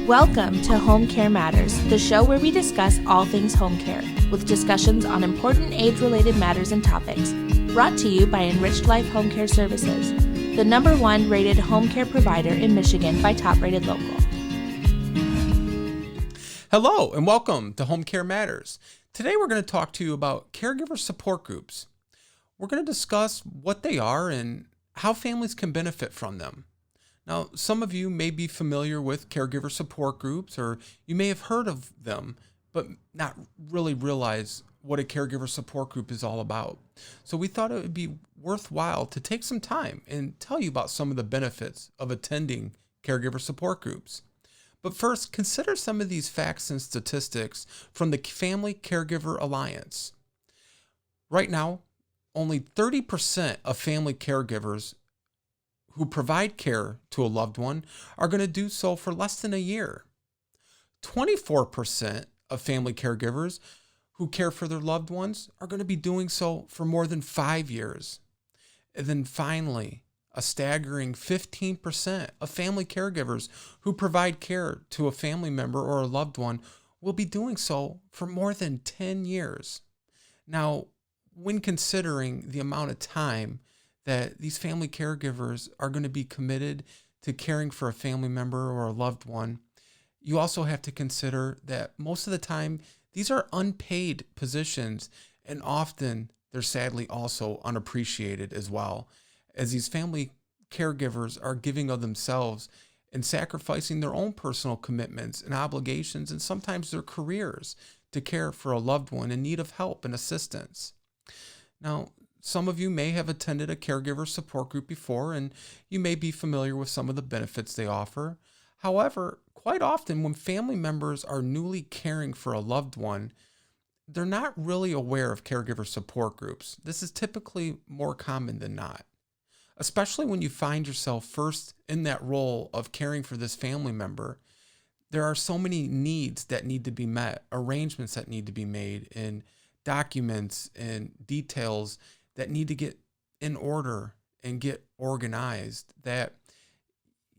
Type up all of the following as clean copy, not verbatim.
Welcome to Home Care Matters, the show where we discuss all things home care, with discussions on important age-related matters and topics. Brought to you by Enriched Life Home Care Services, the #1 rated home care provider in Michigan by Top Rated Local. Hello and welcome to Home Care Matters. Today we're going to talk to you about caregiver support groups. We're going to discuss what they are and how families can benefit from them. Now, some of you may be familiar with caregiver support groups, or you may have heard of them, but not really realize what a caregiver support group is all about. So we thought it would be worthwhile to take some time and tell you about some of the benefits of attending caregiver support groups. But first, consider some of these facts and statistics from the Family Caregiver Alliance. Right now, only 30% of family caregivers who provide care to a loved one are going to do so for less than a year. 24% of family caregivers who care for their loved ones are going to be doing so for more than 5 years. And then finally, a staggering 15% of family caregivers who provide care to a family member or a loved one will be doing so for more than 10 years. Now, when considering the amount of time that these family caregivers are going to be committed to caring for a family member or a loved one, you also have to consider that most of the time, these are unpaid positions, and often they're sadly also unappreciated as well, as these family caregivers are giving of themselves and sacrificing their own personal commitments and obligations and sometimes their careers to care for a loved one in need of help and assistance. Now, some of you may have attended a caregiver support group before, and you may be familiar with some of the benefits they offer. However, quite often when family members are newly caring for a loved one, they're not really aware of caregiver support groups. This is typically more common than not, especially when you find yourself first in that role of caring for this family member. There are so many needs that need to be met, arrangements that need to be made, and documents and details that need to get in order and get organized, that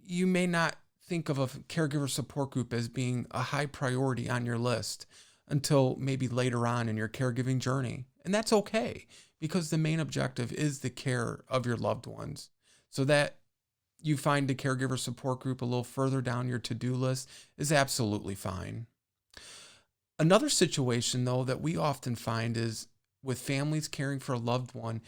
you may not think of a caregiver support group as being a high priority on your list until maybe later on in your caregiving journey. And that's okay, because the main objective is the care of your loved ones. So that you find a caregiver support group a little further down your to-do list is absolutely fine. Another situation, though, that we often find is with families caring for a loved one,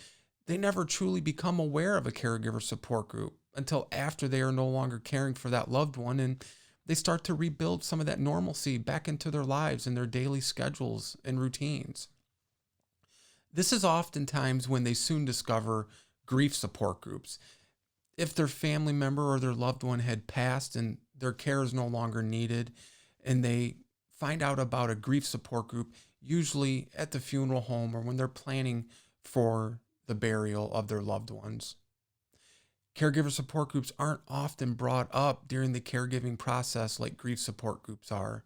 they never truly become aware of a caregiver support group until after they are no longer caring for that loved one, and they start to rebuild some of that normalcy back into their lives and their daily schedules and routines. This is oftentimes when they soon discover grief support groups. If their family member or their loved one had passed and their care is no longer needed, and they find out about a grief support group, usually at the funeral home or when they're planning for the burial of their loved ones. Caregiver support groups aren't often brought up during the caregiving process like grief support groups are.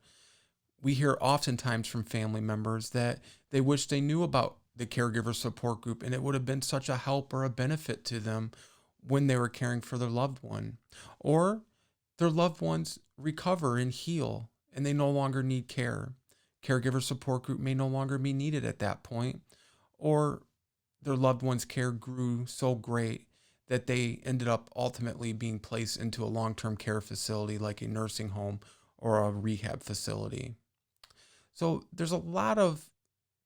We hear oftentimes from family members that they wish they knew about the caregiver support group and it would have been such a help or a benefit to them when they were caring for their loved one. Or their loved ones recover and heal and they no longer need care. Caregiver support group may no longer be needed at that point, or their loved one's care grew so great that they ended up ultimately being placed into a long-term care facility like a nursing home or a rehab facility. So there's a lot of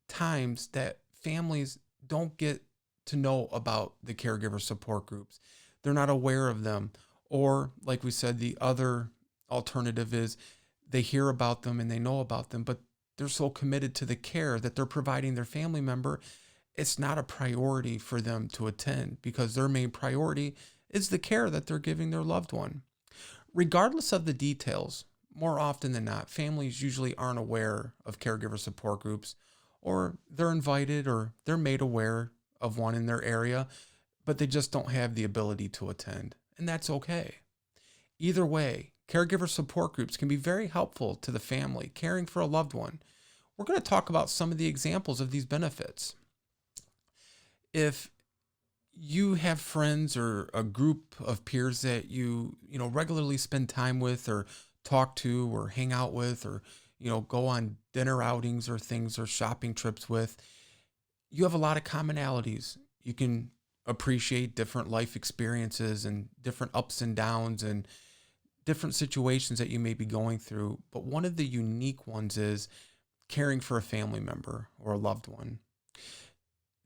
times that families don't get to know about the caregiver support groups. They're not aware of them. Or like we said, the other alternative is they hear about them and they know about them, but they're so committed to the care that they're providing their family member, it's not a priority for them to attend because their main priority is the care that they're giving their loved one. Regardless of the details, more often than not, families usually aren't aware of caregiver support groups, or they're invited or they're made aware of one in their area, but they just don't have the ability to attend, and that's okay. Either way, caregiver support groups can be very helpful to the family caring for a loved one. We're going to talk about some of the examples of these benefits. If you have friends or a group of peers that you regularly spend time with or talk to or hang out with, or go on dinner outings or things or shopping trips with, you have a lot of commonalities. You can appreciate different life experiences and different ups and downs and different situations that you may be going through. But one of the unique ones is caring for a family member or a loved one.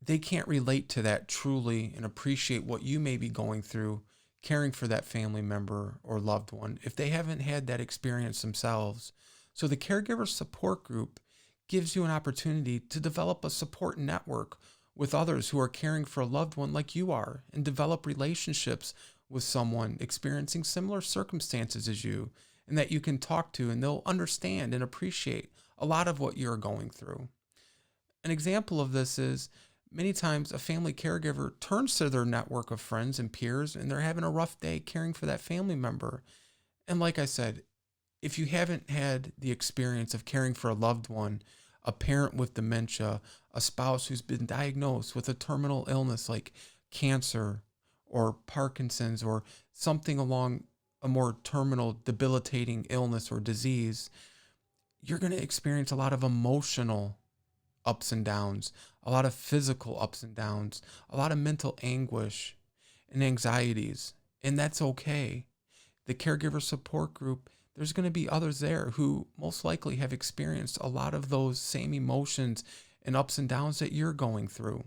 They can't relate to that truly and appreciate what you may be going through caring for that family member or loved one if they haven't had that experience themselves. So the Caregiver Support Group gives you an opportunity to develop a support network with others who are caring for a loved one like you are, and develop relationships with someone experiencing similar circumstances as you, and that you can talk to, and they'll understand and appreciate a lot of what you're going through. An example of this is many times a family caregiver turns to their network of friends and peers, and they're having a rough day caring for that family member. And like I said, if you haven't had the experience of caring for a loved one, a parent with dementia, a spouse who's been diagnosed with a terminal illness like cancer or Parkinson's or something along a more terminal, debilitating illness or disease, you're going to experience a lot of emotional ups and downs, a lot of physical ups and downs, a lot of mental anguish and anxieties, and that's okay. The Caregiver Support Group, there's going to be others there who most likely have experienced a lot of those same emotions and ups and downs that you're going through.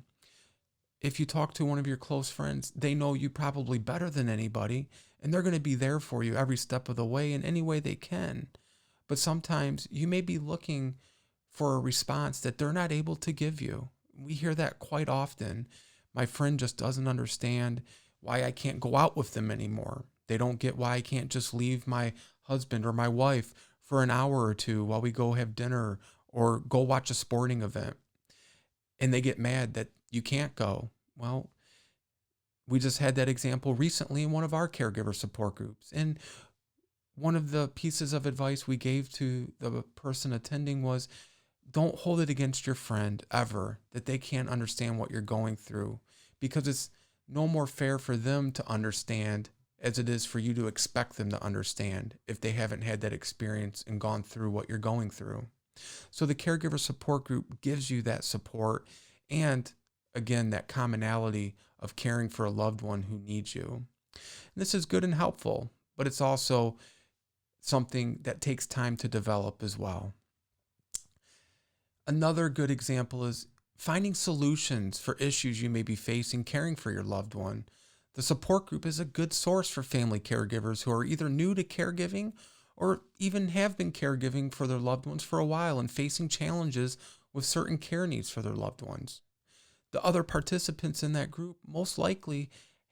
If you talk to one of your close friends, they know you probably better than anybody, and they're going to be there for you every step of the way in any way they can. But sometimes you may be looking for a response that they're not able to give you. We hear that quite often. My friend just doesn't understand why I can't go out with them anymore. They don't get why I can't just leave my husband or my wife for an hour or two while we go have dinner or go watch a sporting event. And they get mad that you can't go. Well, we just had that example recently in one of our caregiver support groups. And one of the pieces of advice we gave to the person attending was, don't hold it against your friend ever that they can't understand what you're going through, because it's no more fair for them to understand as it is for you to expect them to understand if they haven't had that experience and gone through what you're going through. So the Caregiver Support Group gives you that support and, again, that commonality of caring for a loved one who needs you. And this is good and helpful, but it's also something that takes time to develop as well. Another good example is finding solutions for issues you may be facing caring for your loved one. The support group is a good source for family caregivers who are either new to caregiving or even have been caregiving for their loved ones for a while and facing challenges with certain care needs for their loved ones. The other participants in that group most likely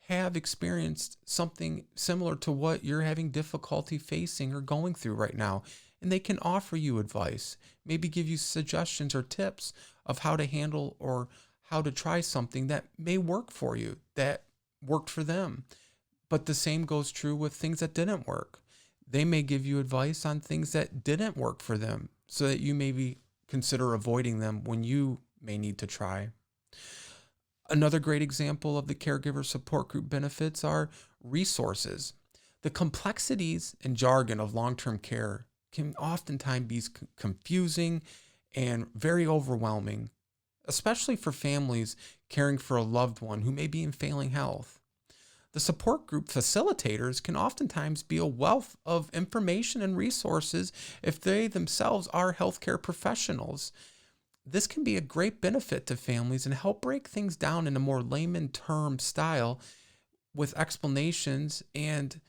have experienced something similar to what you're having difficulty facing or going through right now, and they can offer you advice, maybe give you suggestions or tips of how to handle or how to try something that may work for you, that worked for them. But the same goes true with things that didn't work. They may give you advice on things that didn't work for them so that you maybe consider avoiding them when you may need to try. Another great example of the Caregiver Support Group benefits are resources. The complexities and jargon of long-term care can oftentimes be confusing and very overwhelming, especially for families caring for a loved one who may be in failing health. The support group facilitators can oftentimes be a wealth of information and resources if they themselves are healthcare professionals. This can be a great benefit to families and help break things down in a more layman term style with explanations and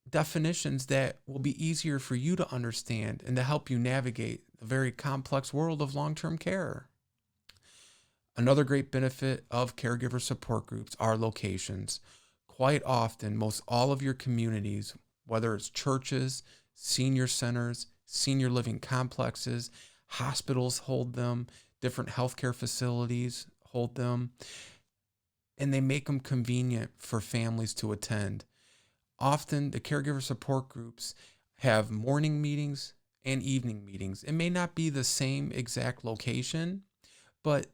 definitions that will be easier for you to understand and to help you navigate the very complex world of long-term care. Another great benefit of caregiver support groups are locations. Quite often, most all of your communities, whether it's churches, senior centers, senior living complexes, hospitals hold them, different healthcare facilities hold them, and they make them convenient for families to attend. Often, the caregiver support groups have morning meetings and evening meetings. It may not be the same exact location, but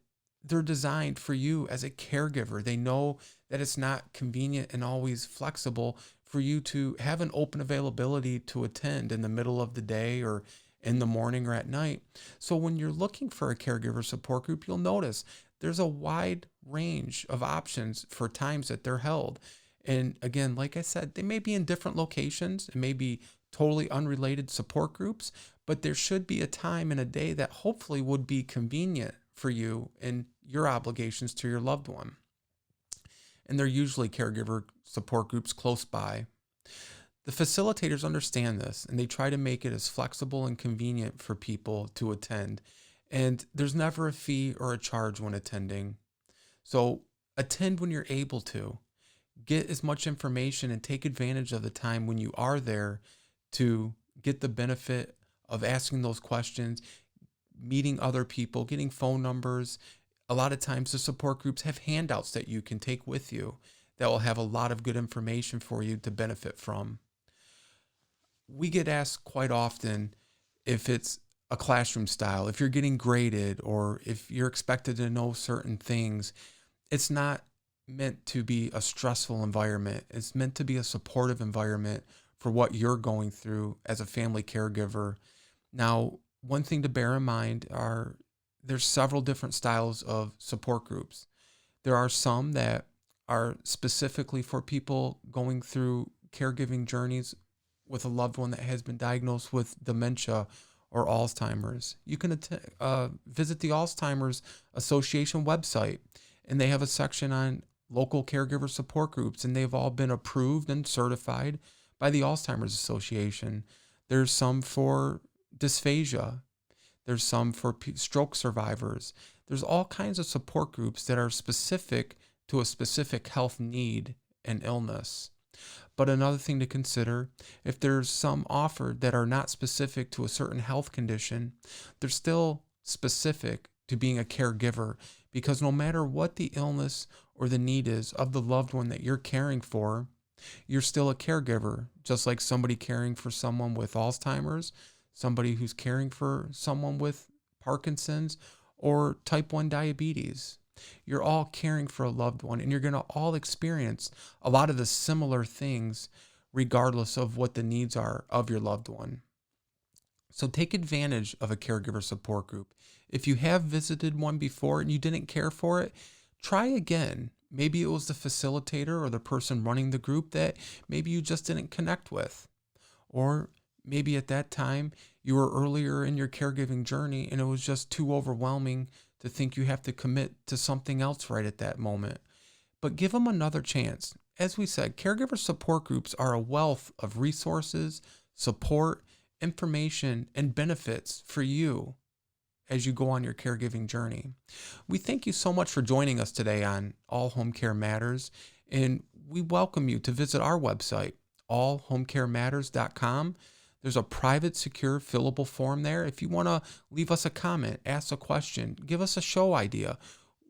they're designed for you as a caregiver. They know that it's not convenient and always flexible for you to have an open availability to attend in the middle of the day or in the morning or at night. So when you're looking for a caregiver support group, you'll notice there's a wide range of options for times that they're held. And again, like I said, they may be in different locations. It may be totally unrelated support groups, but there should be a time in a day that hopefully would be convenient for you and your obligations to your loved one. And they're usually caregiver support groups close by. The facilitators understand this, and they try to make it as flexible and convenient for people to attend. And there's never a fee or a charge when attending. So attend when you're able to. Get as much information and take advantage of the time when you are there to get the benefit of asking those questions, meeting other people, getting phone numbers. A lot of times the support groups have handouts that you can take with you that will have a lot of good information for you to benefit from. We get asked quite often if it's a classroom style, if you're getting graded, or if you're expected to know certain things. It's not meant to be a stressful environment. It's meant to be a supportive environment for what you're going through as a family caregiver. Now, one thing to bear in mind are there's several different styles of support groups. There are some that are specifically for people going through caregiving journeys with a loved one that has been diagnosed with dementia or Alzheimer's. You can visit the Alzheimer's Association website, and they have a section on local caregiver support groups, and they've all been approved and certified by the Alzheimer's Association. There's some for dysphagia. There's some for stroke survivors. There's all kinds of support groups that are specific to a specific health need and illness. But another thing to consider, if there's some offered that are not specific to a certain health condition, they're still specific to being a caregiver, because no matter what the illness or the need is of the loved one that you're caring for, you're still a caregiver, just like somebody caring for someone with Alzheimer's, somebody who's caring for someone with Parkinson's or type 1 diabetes. You're all caring for a loved one, and you're going to all experience a lot of the similar things regardless of what the needs are of your loved one. So take advantage of a caregiver support group. If you have visited one before and you didn't care for it, try again. Maybe it was the facilitator or the person running the group that maybe you just didn't connect with. Or maybe at that time you were earlier in your caregiving journey and it was just too overwhelming to think you have to commit to something else right at that moment. But give them another chance. As we said, caregiver support groups are a wealth of resources, support, information, and benefits for you as you go on your caregiving journey. We thank you so much for joining us today on All Home Care Matters, and we welcome you to visit our website, allhomecarematters.com. There's a private, secure, fillable form there. If you want to leave us a comment, ask a question, give us a show idea,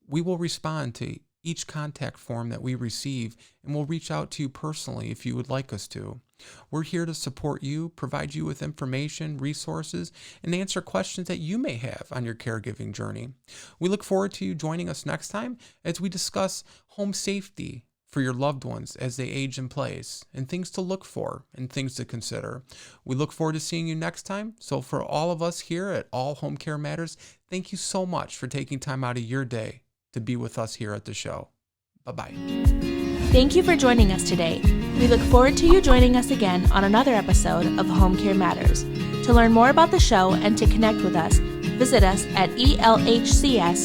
we will respond to each contact form that we receive, and we'll reach out to you personally if you would like us to. We're here to support you, provide you with information, resources, and answer questions that you may have on your caregiving journey. We look forward to you joining us next time as we discuss home safety for your loved ones as they age in place, and things to look for and things to consider. We look forward to seeing you next time. So for all of us here at All Home Care Matters, thank you so much for taking time out of your day to be with us here at the show. Bye-bye. Thank you for joining us today. We look forward to you joining us again on another episode of Home Care Matters. To learn more about the show and to connect with us, visit us at elhcs.com.